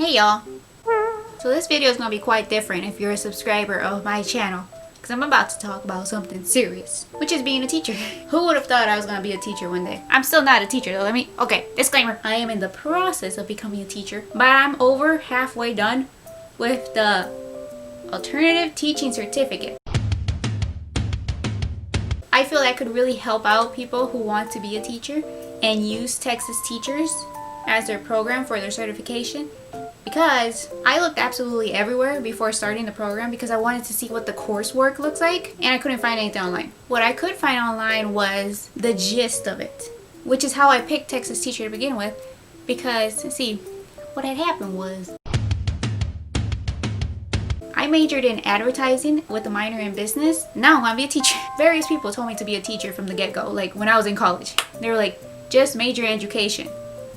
Hey y'all. So this video is going to be quite different if you're a subscriber of my channel, because I'm about to talk about something serious, which is being a teacher. Who would have thought I was going to be a teacher one day? I'm still not a teacher though. Okay, disclaimer. I am in the process of becoming a teacher, but I'm over halfway done with the alternative teaching certificate. I feel that could really help out people who want to be a teacher and use Texas Teachers as their program for their certification, because I looked absolutely everywhere before starting the program because I wanted to see what the coursework looks like, and I couldn't find anything online. What I could find online was the gist of it, which is how I picked Texas Teacher to begin with, because see, what had happened was I majored in advertising with a minor in business. Now I'm gonna be a teacher. Various people told me to be a teacher from the get-go, like when I was in college. They were like, just major in education.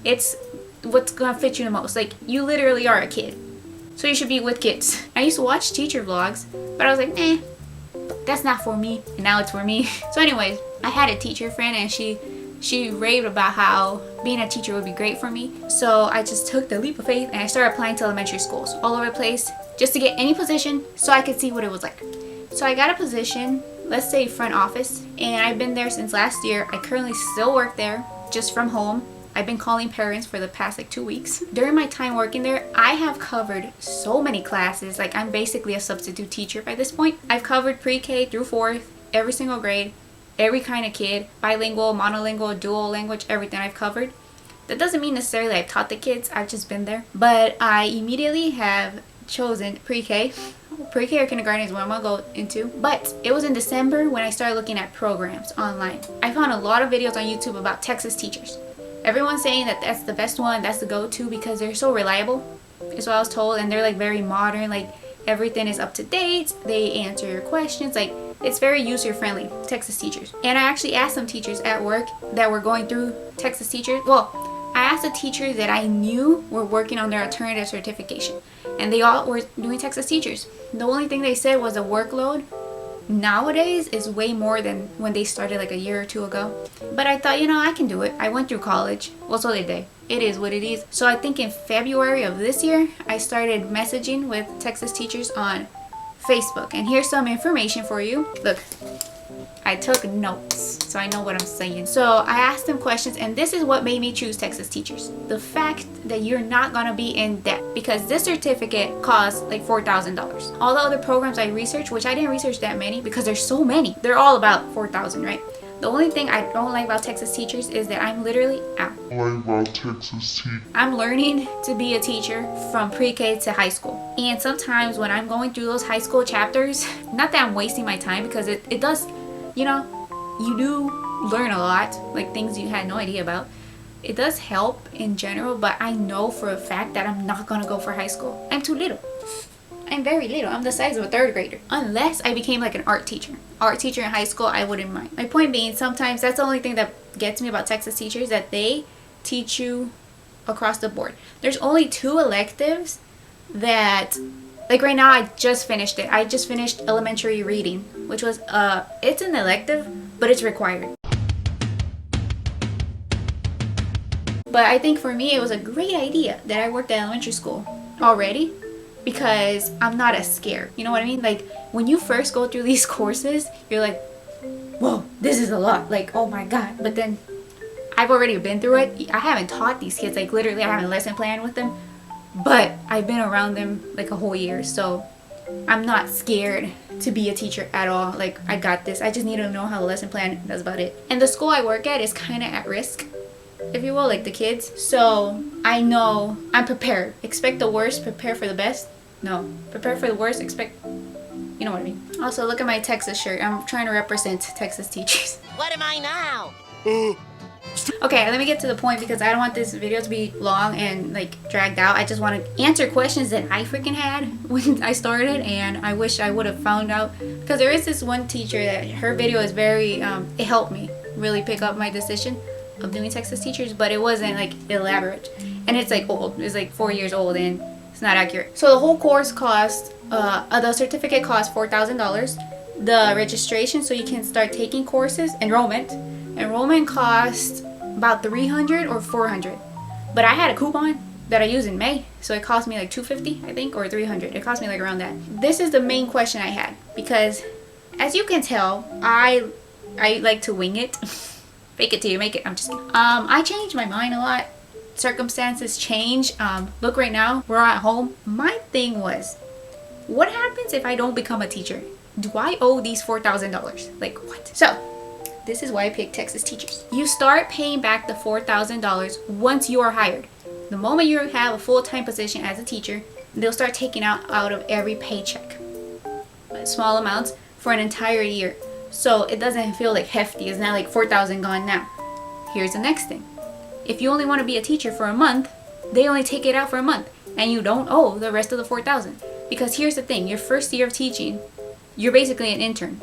It's what's gonna fit you the most. Like, you literally are a kid, so you should be with kids. I used to watch teacher vlogs, but I was like, that's not for me, and now it's for me. So anyways, I had a teacher friend, and she raved about how being a teacher would be great for me. So I just took the leap of faith and I started applying to elementary schools all over the place just to get any position so I could see what it was like. So I got a position, let's say front office, and I've been there since last year. I currently still work there, just from home. I've been calling parents for the past like 2 weeks. During my time working there, I have covered so many classes. Like, I'm basically a substitute teacher by this point. I've covered pre-K through 4th, every single grade, every kind of kid, bilingual, monolingual, dual language, everything I've covered. That doesn't mean necessarily I've taught the kids, I've just been there. But I immediately have chosen pre-K. Pre-K or kindergarten is what I'm gonna go into. But it was in December when I started looking at programs online. I found a lot of videos on YouTube about Texas Teachers. Everyone's saying that that's the best one, that's the go-to because they're so reliable, is what I was told, and they're like very modern, like everything is up to date, they answer your questions, like it's very user-friendly, Texas Teachers. And I actually asked some teachers at work that were going through Texas Teachers. Well, I asked a teacher that I knew were working on their alternative certification, and they all were doing Texas Teachers. The only thing they said was the workload nowadays is way more than when they started like a year or two ago. But I thought, I can do it. I went through college. Well, so did they. It is what it is. So I think in February of this year, I started messaging with Texas Teachers on Facebook. And here's some information for you. Look, I took notes so I know what I'm saying. So I asked them questions, and this is what made me choose Texas Teachers. The fact that you're not gonna be in debt, because this certificate costs like $4,000. All the other programs I researched, which I didn't research that many because there's so many, they're all about $4,000, right? The only thing I don't like about Texas Teachers is that I'm literally I'm learning to be a teacher from pre-K to high school. And sometimes when I'm going through those high school chapters, not that I'm wasting my time, because it does, you do learn a lot, like things you had no idea about. It does help in general, but I know for a fact that I'm not gonna go for high school. I'm too little. I'm very little. I'm the size of a 3rd grader. Unless I became like an art teacher. Art teacher in high school, I wouldn't mind. My point being, sometimes that's the only thing that gets me about Texas Teachers, that they teach you across the board. There's only 2 electives that, like right now, I just finished it. I just finished elementary reading, which was, it's an elective, but it's required. But I think for me, it was a great idea that I worked at elementary school already, because I'm not as scared. You know what I mean? Like, when you first go through these courses, you're like, whoa, this is a lot. Like, oh my God. But then I've already been through it. I haven't taught these kids. Like, literally, I haven't lesson planned with them. But I've been around them like a whole year. So I'm not scared to be a teacher at all. Like, I got this. I just need to know how to lesson plan. That's about it. And the school I work at is kind of at risk, if you will, like the kids. So I know I'm prepared. Expect the worst, prepare for the best. No, prepare for the worst, expect, you know what I mean. Also, look at my Texas shirt. I'm trying to represent Texas Teachers. What am I now? Okay, let me get to the point, because I don't want this video to be long and like dragged out. I just want to answer questions that I freaking had when I started, and I wish I would have found out, because there is this one teacher that her video is very, it helped me really pick up my decision of doing Texas Teachers, but it wasn't like elaborate, and it's like old. It's like 4 years old, and it's not accurate. So the whole course cost, the certificate cost $4,000. The registration, so you can start taking courses, enrollment cost about $300 or $400. But I had a coupon, that I use in May. So it cost me like $250, I think, or $300. It cost me like around that. This is the main question I had, because as you can tell, I like to wing it. Fake it till you make it. I'm just kidding. I change my mind a lot. Circumstances change. Look, right now we're at home. My thing was, what happens if I don't become a teacher? Do I owe these $4,000? Like, what? So this is why I picked Texas teachers. You start paying back the $4,000 once you are hired. The moment you have a full-time position as a teacher, they'll start taking out of every paycheck small amounts for an entire year. So it doesn't feel like hefty. It's not like $4,000 gone now. Here's the next thing. If you only want to be a teacher for a month, they only take it out for a month, and you don't owe the rest of the $4,000. Because here's the thing, your first year of teaching, you're basically an intern.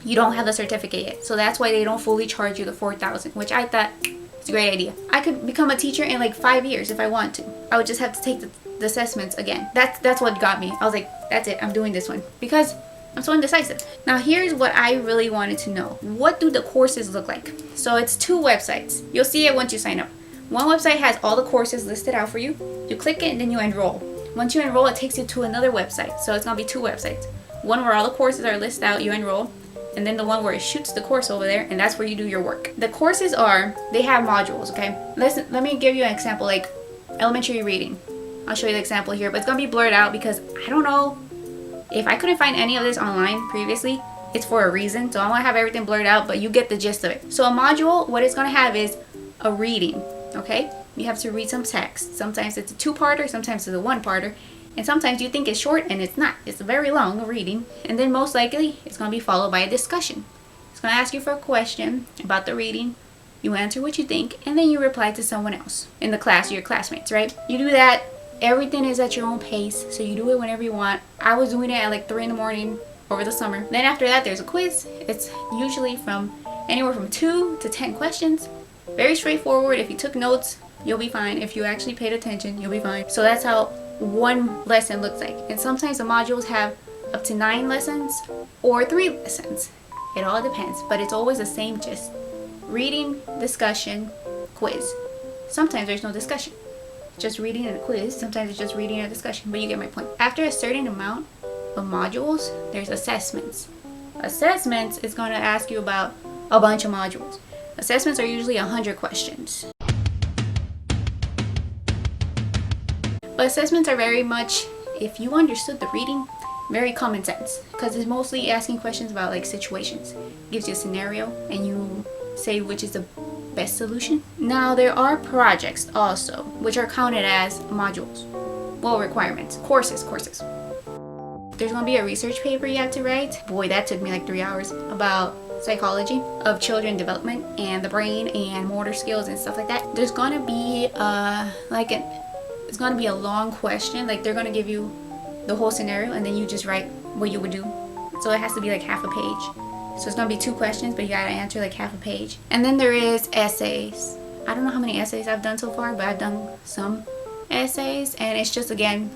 You don't have the certificate yet. So that's why they don't fully charge you the $4,000, which I thought it's a great idea. I could become a teacher in like 5 years if I want to. I would just have to take the assessments again. That's what got me. I was like, that's it, I'm doing this one. Because I'm so indecisive. Now here's what I really wanted to know. What do the courses look like? So it's 2 websites. You'll see it once you sign up. One website has all the courses listed out for you. You click it and then you enroll. Once you enroll, it takes you to another website. So it's gonna be 2 websites. One where all the courses are listed out, you enroll. And then the one where it shoots the course over there, and that's where you do your work. The courses they have modules, okay? Let me give you an example, like elementary reading. I'll show you the example here, but it's gonna be blurred out because I don't know. If I couldn't find any of this online previously, it's for a reason. So I'm gonna have everything blurred out, but you get the gist of it. So a module, what it's gonna have is a reading, okay? You have to read some text. Sometimes it's a 2-parter, sometimes it's a 1-parter. And sometimes you think it's short and it's not. It's a very long reading. And then most likely, it's gonna be followed by a discussion. It's gonna ask you for a question about the reading. You answer what you think, and then you reply to someone else in the class, your classmates, right? You do that. Everything is at your own pace, so you do it whenever you want. I was doing it at like 3 in the morning over the summer. Then after that, there's a quiz. It's usually from anywhere from 2 to 10 questions. Very straightforward. If you took notes, you'll be fine. If you actually paid attention, you'll be fine. So that's how one lesson looks like. And sometimes the modules have up to 9 lessons or 3 lessons. It all depends, but it's always the same gist. Reading, discussion, quiz. Sometimes there's no discussion. Just reading and a quiz. Sometimes it's just reading and a discussion, but you get my point. After a certain amount of modules, there's assessments. Assessments is going to ask you about a bunch of modules. Assessments are usually 100 questions. But assessments are very much, if you understood the reading, very common sense. Because it's mostly asking questions about like situations. It gives you a scenario and you say which is the best solution. Now there are projects also, which are counted as modules. Well, requirements. Courses. There's gonna be a research paper you have to write. Boy, that took me like 3 hours. About psychology of children development and the brain and motor skills and stuff like that. There's gonna be it's gonna be a long question. Like they're gonna give you the whole scenario and then you just write what you would do. So it has to be like half a page. So it's gonna be 2 questions, but you gotta answer like half a page. And then there is essays. I don't know how many essays I've done so far, but I've done some essays. And it's just, again,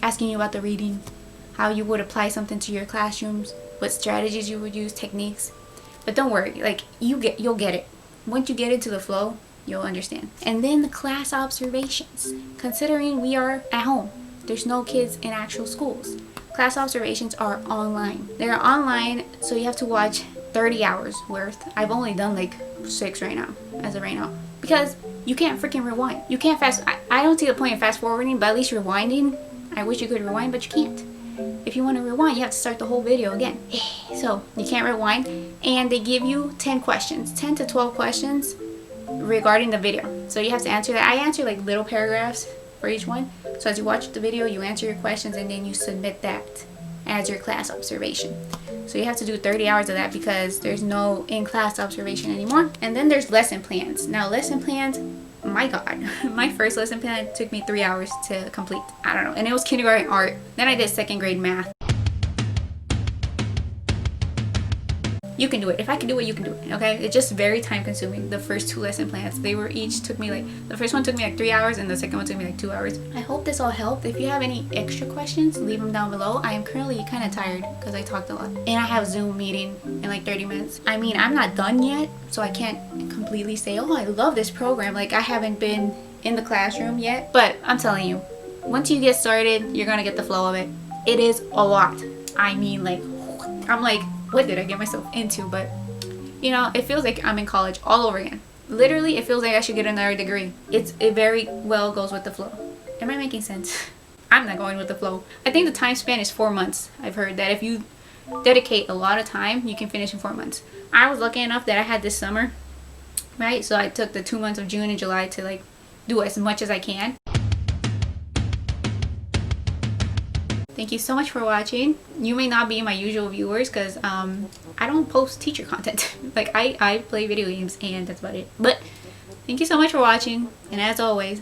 asking you about the reading, how you would apply something to your classrooms, what strategies you would use, techniques. But don't worry, like you'll get it. Once you get into the flow, you'll understand. And then the class observations. Considering we are at home, there's no kids in actual schools. Class observations are online. They're online, so you have to watch 30 hours worth. I've only done like 6 right now, as of right now. Because you can't freaking rewind. You can't I don't see the point in fast forwarding, but at least rewinding. I wish you could rewind, but you can't. If you want to rewind, you have to start the whole video again. So you can't rewind. And they give you 10 questions, 10 to 12 questions regarding the video. So you have to answer that. I answer like little paragraphs for each one. So as you watch the video, you answer your questions and then you submit that as your class observation. So you have to do 30 hours of that because there's no in-class observation anymore. And then there's lesson plans. Now lesson plans, my God, my first lesson plan took me 3 hours to complete. I don't know. And it was kindergarten art. Then I did 2nd grade math. You can do it. If I can do it, you can do it. Okay? It's just very time consuming. The first 2 lesson plans, they were each took me like, the first one took me like 3 hours and the second one took me like 2 hours. I hope this all helped. If you have any extra questions, leave them down below. I am currently kind of tired because I talked a lot. And I have Zoom meeting in like 30 minutes. I mean, I'm not done yet, so I can't completely say, oh, I love this program. Like I haven't been in the classroom yet, but I'm telling you, once you get started, you're gonna get the flow of it. It is a lot. I mean, like, I'm like, what did I get myself into? But you know, it feels like I'm in college all over again. Literally, it feels like I should get another degree. It very well goes with the flow. Am I making sense? I'm not going with the flow. I think the time span is 4 months. I've heard that if you dedicate a lot of time, you can finish in 4 months. I was lucky enough that I had this summer, right? So I took the 2 months of June and July to like do as much as I can. Thank you so much for watching. You may not be my usual viewers because I don't post teacher content. Like I play video games and that's about it. But thank you so much for watching, and as always,